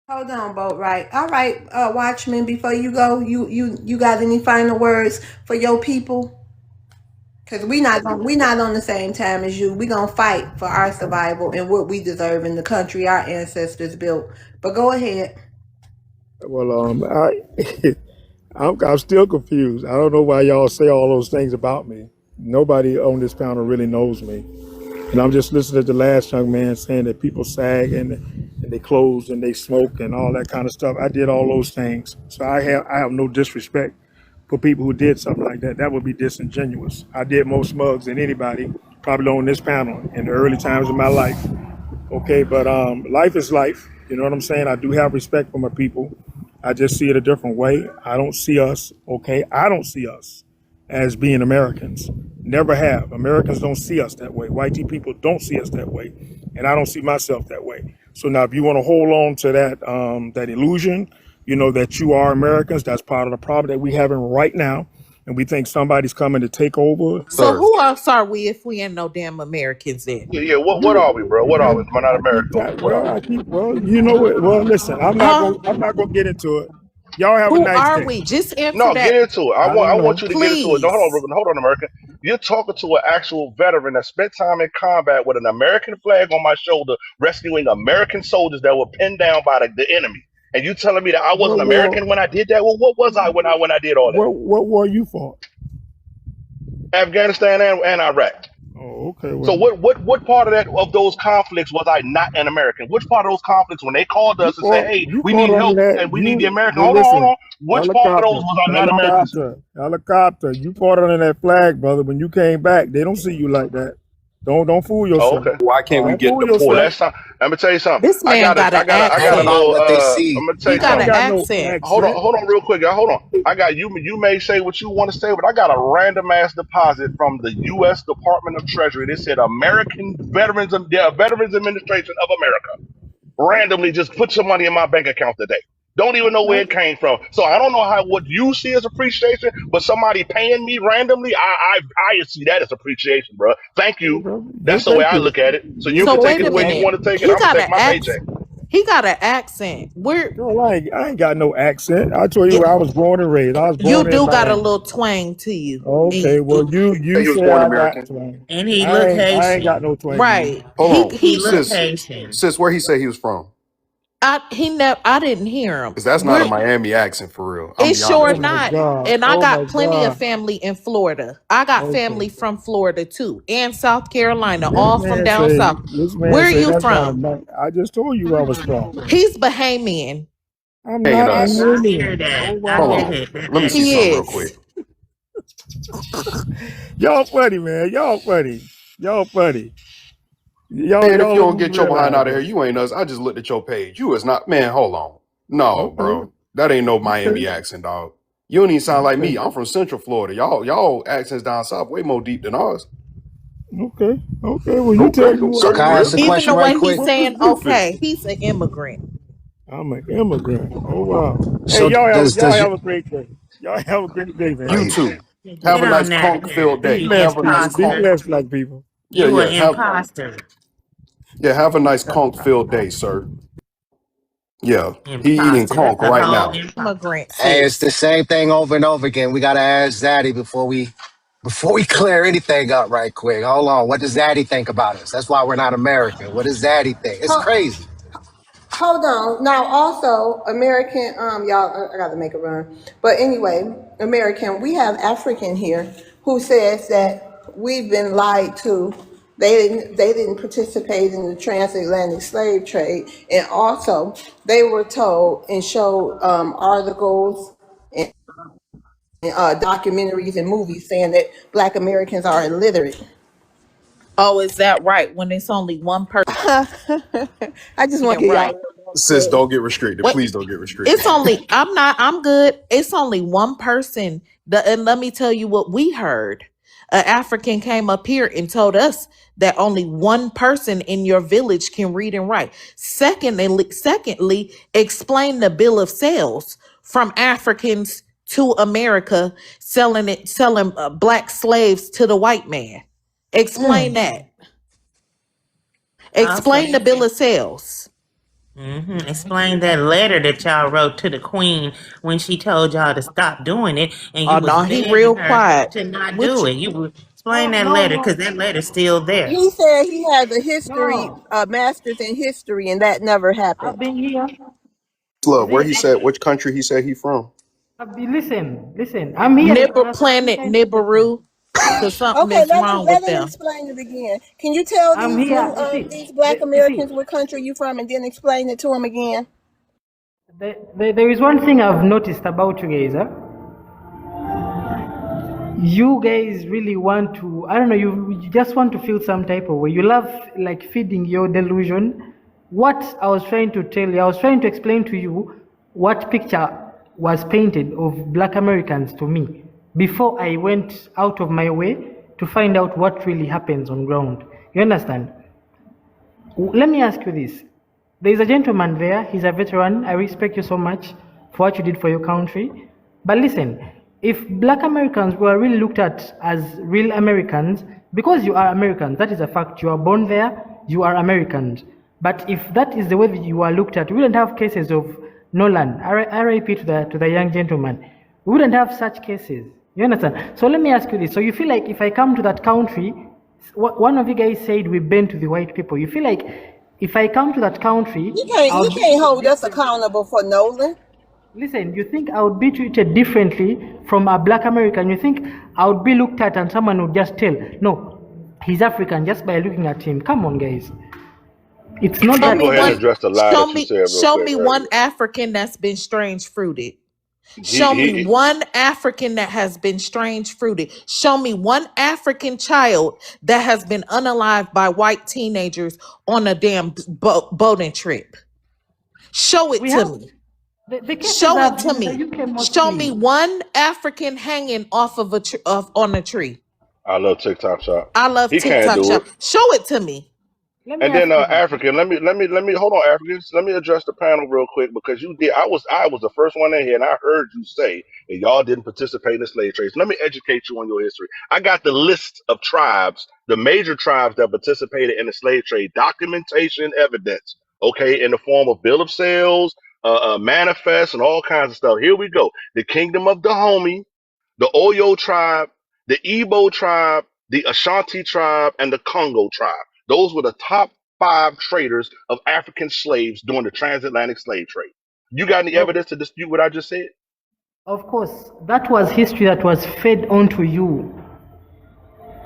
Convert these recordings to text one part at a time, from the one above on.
Hold on, boat right. All right, Watchman, before you go, you got any final words for your people? Cause we not on the same time as you. We gonna fight for our survival and what we deserve in the country our ancestors built. But go ahead. Well, I'm still confused. I don't know why y'all say all those things about me. Nobody on this panel really knows me. And I'm just listening to the last young man saying that people sag and they clothes and they smoke and all that kind of stuff. I did all those things. So I have no disrespect for people who did something like that. That would be disingenuous. I did more smugs than anybody probably on this panel in the early times of my life. Okay, but life is life. You know what I'm saying? I do have respect for my people. I just see it a different way. I don't see us, okay? I don't see us as being Americans. Never have. Americans don't see us that way. White people don't see us that way. And I don't see myself that way. So now if you want to hold on to that illusion, you know, that you are Americans, that's part of the problem that we having right now. And we think somebody's coming to take over. So who else are we if we ain't no damn Americans then? Yeah. What are we, bro? What are we? We're not American. Well, you know what? Well, listen, I'm not gonna get into it. Y'all have a Who nice are day. we? Just answer No, get that, into it. I I don't want know. you to get into it. No, hold on, please. Ruben. Hold on, American. You're talking to an actual veteran that spent time in combat with an American flag on my shoulder, rescuing American soldiers that were pinned down by the enemy. And you telling me that I What wasn't war? American when I did that? Well, what was I when I did all that? What war you fought? Afghanistan and Iraq. Oh, okay. So Well, what part of that of those conflicts was I not an American? Which part of those conflicts when they called us and said, "Hey, you we fought need under help that. and we need the American"? Well, Hold listen, on. Which part of those helicopter, was I not American to? helicopter. You fought under that flag, brother. When you came back, they don't see you like that. Don't fool Oh, yourself. okay. Why can't we Don't get fool Well, yourself. deported? that's time. Let me tell you something. This man got an I got a accent. About little. what they see. I'm gonna tell He you got I ain't an something. got no accent. accent. Hold on, real quick, y'all. Hold on. I got you. You may say what you want to say, but I got a random ass deposit from the U.S. Department of Treasury. They said Veterans Administration of America. Randomly, just put some money in my bank account today. Don't even know where Okay. it came from. So I don't know how what you see as appreciation, but somebody paying me randomly, I see that as appreciation, bro. Thank Okay, you. brother. You'll That's the way take I it. look at it. So you You'll So can take take wait it a the it, way you brother. minute. want to take it. He I'm gonna got take an my paycheck. accent. He got an accent. Where Girl, I ain't got no accent. I told you y- where I was born and raised. I was you born in do got a Miami. little twang to you. Okay, well Say you he was say born I got American. twang. And he look I ain't got Haitian. no twang either. Right. Hold on, He look sis. Haitian. Sis, where he say he was from? I didn't hear him. Because that's not a Where Miami accent for real. I'm it's be sure honest Oh with my you. not. God. And I Oh my got plenty of God. family in Florida. I got Okay. family from Florida too, and South Carolina, all from down south. This man Where are say you that's not a from? man. I just told you where I was from. He's Bahamian. I'm Paying not us. I hear Bahamian. Oh that. I Hold wow. hear on. that. Let me see He something real is. quick. Y'all funny, man. Y'all funny. Y'all funny. Man, if Y'all you don't don't even get your behind realize out of here, that. you ain't us. I just looked at your page. You is not, man, hold on. No, Okay. bro. That ain't no Okay. Miami accent, dog. You don't even sound like Okay. me. I'm from Central Florida. Y'all accents down south way more deep than ours. Okay. Okay. Well, you Okay, tell me So what. okay, can I ask well. a Even question the right way he's quick? What's the saying difference? okay, he's an immigrant. I'm an immigrant. Oh wow. Hey, So y'all does have a great day. Y'all have a great day, You man. wait? too. Have Get a on nice out of conk here. filled Be day. You blessed, Have a people. nice Be imposter. conk. blessed, black people. Yeah, You an yeah. imposter. Have a nice conk filled day, sir. Yeah. He eating Imposter. conk That's a right whole now. imposter. Immigrant Hey, it's sis. the same thing over and over again. We gotta ask Zaddy before we clear anything up right quick. Hold on. What does Zaddy think about us? That's why we're not American. What does Zaddy think? It's crazy. Hold on. Now, also, American, y'all, I got to make a run. But anyway, American, we have African here who says that we've been lied to. They didn't participate in the transatlantic slave trade. And also, they were told and showed articles and documentaries and movies saying that Black Americans are illiterate. Oh, is that right? When it's only one person I just want to being get right. Sis, y'all. don't get restricted. What Please don't get restricted. it's only I'm good. It's only one person. And let me tell you what we heard. An African came up here and told us that only one person in your village can read and write. Secondly, explain the bill of sales from Africans to America, selling black slaves to the white man. Explain that. Also, Explain the bill of sales. Explain that letter that y'all wrote to the queen when she told y'all to stop doing it, and you Oh was no, he begging real her quiet. to not do Which it. You would explain No, that no, letter no. because that letter's still there. He said he has a history, No, master's in history, and that never happened. I've been here. Look, where See, he said which country he said he from. I've been, listen. I'm here to Nibber answer any Planet kind of question. Nibberoo, cause something Okay, is wrong let with him them. explain it again. Can you tell I'm these here. new these You Black see, Americans what country you from, and then explain it to them again? there is one thing I've noticed about you guys. Huh? You guys really want to, I don't know, you just want to feel some type of way. You love like feeding your delusion. What I was trying to tell you, I was trying to explain to you what picture was painted of Black Americans to me before I went out of my way to find out what really happens on ground. You understand? Let me ask you this. There is a gentleman there, he's a veteran. I respect you so much for what you did for your country. But listen, if Black Americans were really looked at as real Americans, because you are Americans, that is a fact. You are born there, you are Americans. But if that is the way that you are looked at, we wouldn't have cases of Nolan, RIP to the young gentleman. We wouldn't have such cases. You understand? So let me ask you this. So you feel like if I come to that country, one of you guys said we bend to the white people. You feel like if I come to that country, You I'll be can't treated hold us differently. accountable for Nolan. Listen, you think I would be treated differently from a Black American? You think I would be looked at and someone would just tell, no, he's African just by looking at him? Come on, guys. It's not Let Show me me go that ahead and one. deep. address the lie Show that you me. said real Show quick me one earlier. African that's been strange fruited. He Show me he one African that has been strange fruited. Show me one African child that has been unalived by white teenagers on a damn boating trip. Show it We to have me. the cases Show have it been to in the me. UK Show me mostly. one African hanging off of on a tree. I love TikTok shop. I love He can't TikTok do it. shop. Show it to me. Let me And then ask you this. African, let me hold on, Africans. Let me address the panel real quick because you did. I was the first one in here, and I heard you say that y'all didn't participate in the slave trades. Let me educate you on your history. I got the list of tribes, the major tribes that participated in the slave trade, documentation, evidence. Okay, in the form of bill of sales, manifest, and all kinds of stuff. Here we go. The Kingdom of Dahomey, the Oyo tribe, the Igbo tribe, the Ashanti tribe, and the Congo tribe. Those were the top five traders of African slaves during the transatlantic slave trade. You got any Well, evidence to dispute what I just said? of course, that was history that was fed onto you.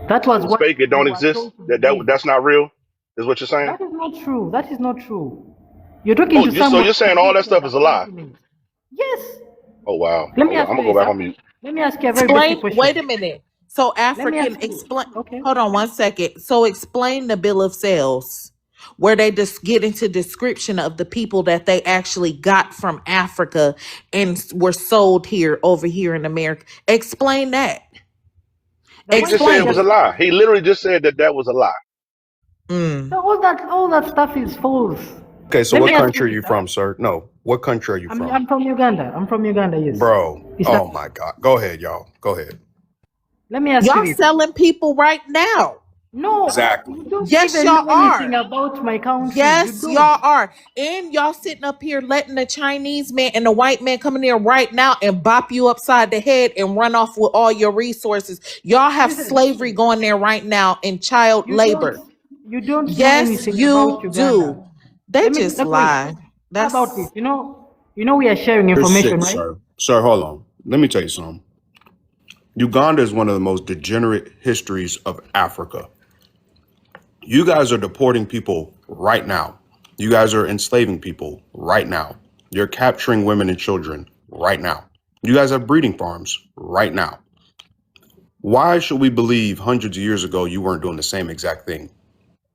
That was So what fake, it you don't were exist. told to That believe. that's not real. Is what you're saying? That is not true. That is not true. You're talking Oh, to so someone you're who saying all lived that on stuff is that a lie? continent. Yes. Oh wow. Let me Hold on, ask I'm you gonna go this, back huh? on mute. Let me ask you a very basic Explain. Wait question. a minute. So Let me African ask you. explain. Okay. Hold on one second. So explain the bill of sales, where they just get into description of the people that they actually got from Africa and were sold here over here in America. Explain that. The He point just said is it Explain was that a it. lie. He literally just said that was a lie. Mm. all that stuff is false. Okay, so Let me what ask you country are this, you huh? from, sir? No, what country are you I'm from? I'm from Uganda. I'm from Uganda. Yes. Bro, East oh Africa. my God. Go ahead, y'all. Go ahead. Let me ask you Y'all this. selling people right now. No, Exactly. you don't Yes, even y'all know anything are. about my country. You Yes, don't. y'all are. And y'all sitting up here letting the Chinese man and the white man come in there right now and bop you upside the head and run off with all your resources. Y'all have slavery Listen. going there right now in child You don't labor. you don't know Yes, anything about you Uganda. do. They Let me just look, wait. lie. How about this? That's You know we are sharing You're information, sick, right? sir. Sir, hold on. Let me tell you something. Uganda is one of the most degenerate histories of Africa. You guys are deporting people right now. You guys are enslaving people right now. You're capturing women and children right now. You guys have breeding farms right now. Why should we believe hundreds of years ago you weren't doing the same exact thing?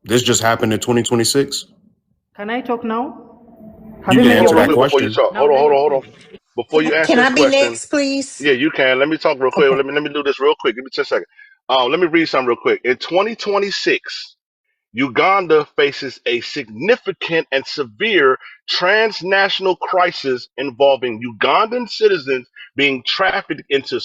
This just happened in 2026? Can I talk now? Have You you can made Hold your on, answer real that point? quick before you question. talk. Now let Hold me on, hold on. explain. Before you answer Can I his be question, next, please? yeah, you can. Let me talk real quick. Okay. Let me do this real quick. Give me 10 seconds. Let me read something real quick. In 2026, Uganda faces a significant and severe transnational crisis involving Ugandan citizens being trafficked into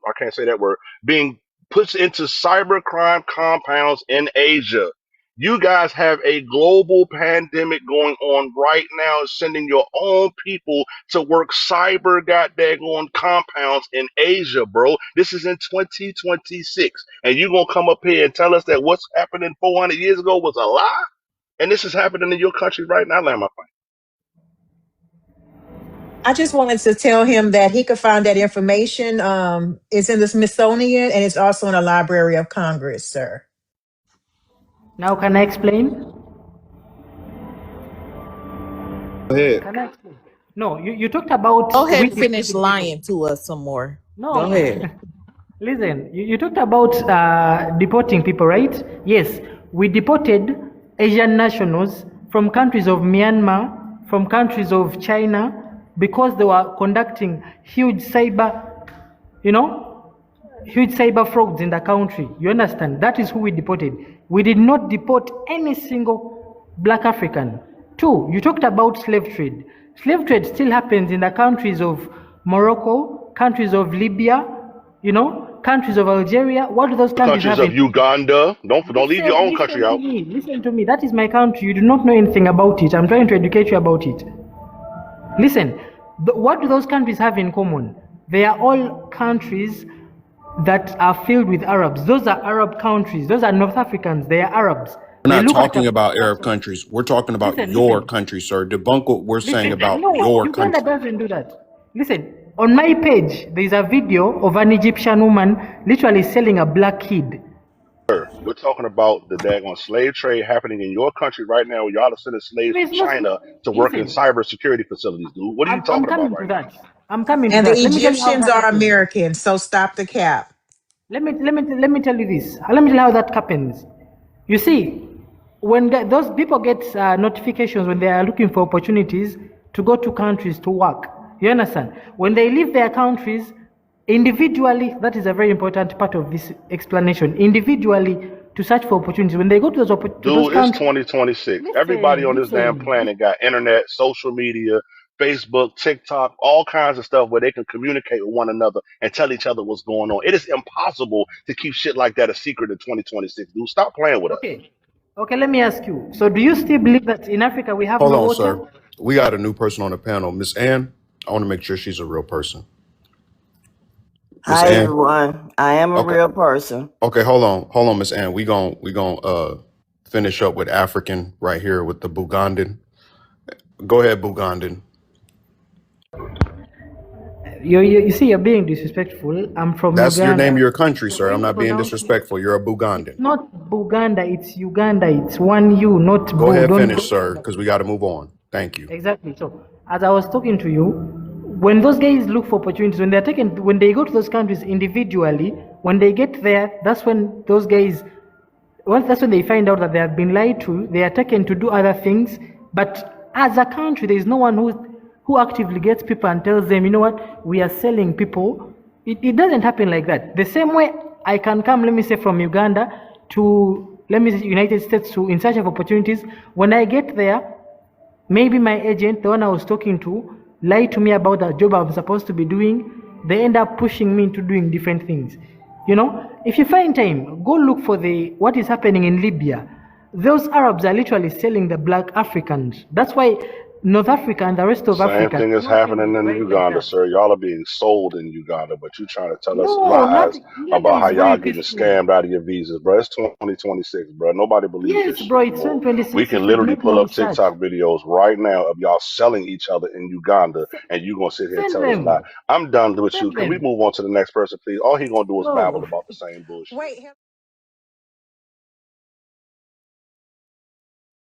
I can't say that word, being put into cybercrime compounds in Asia. You guys have a global pandemic going on right now, sending your own people to work cyber goddamn compounds in Asia, bro. This is in 2026. And you gonna come up here and tell us that what's happening 400 years ago was a lie? And this is happening in your country right now, land my plane. I just wanted to tell him that he could find that information. It's in the Smithsonian and it's also in the Library of Congress, sir. Now, can I explain? Go ahead. Can I explain? No, you talked about. Go ahead and we- finish lying to us some more. No. Go ahead. Listen, you talked about deporting people, right? Yes, we deported Asian nationals from countries of Myanmar, from countries of China, because they were conducting huge cyber frauds in the country. You understand? That is who we deported. We did not deport any single black African. Two, you talked about slave trade. Slave trade still happens in the countries of Morocco, countries of Libya, countries of Algeria. What do those countries have? Countries of Uganda. Don't leave your own country out. Listen to me. That is my country. You do not know anything about it. I'm trying to educate you about it. Listen, what do those countries have in common? They are all countries that are filled with Arabs. Those are Arab countries. Those are North Africans. They are Arabs. We're not talking about Arab countries. We're talking about your country, sir. Debunk what we're saying about your Uganda country. doesn't do that. Listen, on my page, there is a video of an Egyptian woman literally selling a black kid. We're talking about the daggone slave trade happening in your country right now. Where y'all are sending slaves to China to work in cyber security facilities, dude. What are you talking about right now? I'm coming to And that. the Egyptians are Americans, so stop the cap. Let me tell you this. Let me tell you how that happens. You see, when those people get notifications when they are looking for opportunities to go to countries to work, you understand? When they leave their countries individually, that is a very important part of this explanation. Individually, to search for opportunities. When they go to those opportunities, dude, it's 2026. Everybody on this damn planet got internet, social media, Facebook, TikTok, all kinds of stuff where they can communicate with one another and tell each other what's going on. It is impossible to keep shit like that a secret in 2026, dude. Stop playing with us. Okay, let me ask you. So do you still believe that in Africa we have Hold no on, water? sir. We got a new person on the panel. Miss Ann, I want to make sure she's a real person. Miss Hi Ann? everyone. I am a real person. Okay, hold on, Miss Ann. We gon' finish up with African right here with the Bugandan. Go ahead, Bugandan. You see, you're being disrespectful. I'm from That's Uganda. your name of your country, sir. I'm not being disrespectful. You're a Bugandan. Not Buganda, it's Uganda. It's one U, not Go Bu. ahead, Don't finish, go- sir, because we got to move on. Thank you. Exactly. So, as I was talking to you, when those guys look for opportunities, when they go to those countries individually, when they get there, that's when those guys, that's when they find out that they have been lied to. They are taken to do other things. But as a country, there is no one who actively gets people and tells them, you know what, we are selling people. It doesn't happen like that. The same way I can come, let me say, from Uganda to, let me say, United States in search of opportunities. When I get there, maybe my agent, the one I was talking to, lied to me about the job I'm supposed to be doing. They end up pushing me into doing different things. If you find time, go look for what is happening in Libya. Those Arabs are literally selling the black Africans. That's why North Africa and the rest of Africa. Same thing is happening in Uganda, sir. Y'all are being sold in Uganda, but you trying to tell us No, lies not about how it's y'all very getting peaceful. scammed out of your visas, bro. It's 2026, bro. Nobody believes Yes, this shit bro, it's anymore. 2026. We can You literally do pull my up research. TikTok videos right now of y'all selling each other in Uganda, and you gonna sit here and Send tell us them. lies. I'm done with you. Send Can we them. move on to the next person, please? All he gonna do is No. babble about the same bullshit. Wait.